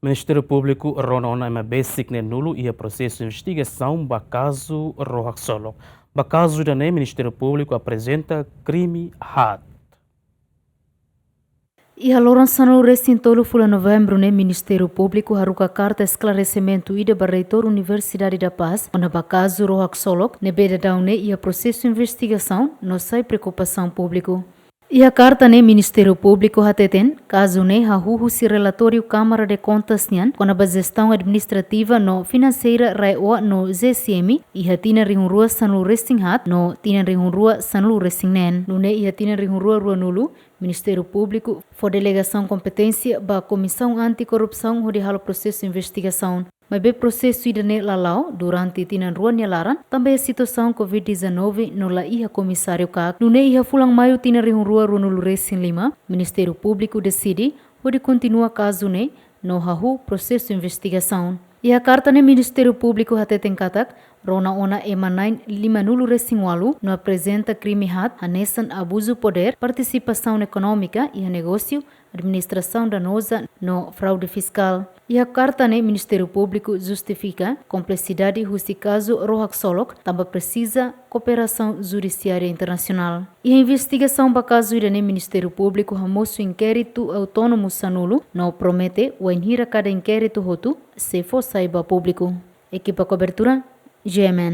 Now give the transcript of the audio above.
Ministério Público rona uma besik ne nulo e processo de investigação ba Kazu Ro HAKSOLOK. Ba caso da Ministério Público apresenta crime hat. E a lançaram o recintolo fula novembro ne Ministério Público haruka carta esclarecimento ida ba reitor Universidade da Paz ona ba Kazu Ro HAKSOLOK ne beda daune e a processo de investigação no sai preocupação público. E a carta ne Ministério Público hateten caso ne hahuhu si relatório Câmara de Contas nian com a gestão administrativa no financeira raioa no ZCM e hatina rihunrua sanlu resting hat no tina rihunrua sanlu resting nen nune e hatina rihunrua rua nulu Ministério Público for delegação competência ba Comissão Anticorrupção onde halo processo de investigação. Mas bem processo ida ne lalau durante tinan rua nyalaran também a situação COVID-19 no la iha comissário kak no ne iha fulang maio tinan rua rua nulu resin lima Ministério Público decide onde continua caso ne no hahu processo de investigação. E a carta ne Ministério Público hateten katak rona ona emanain 5 nulu resin walu no apresenta crime hat hanesan abuso poder participação econômica e negócio administração danosa no fraude fiscal. E a carta ne Ministério Público justifica complexidade do caso Ro HAKSOLOK também precisa cooperação judiciária internacional. E a investigação para caso ne Ministério Público hamoso inquérito autônomo sanulo não promete o enhira cada inquérito hotu se for saiba público. Equipa cobertura GMN.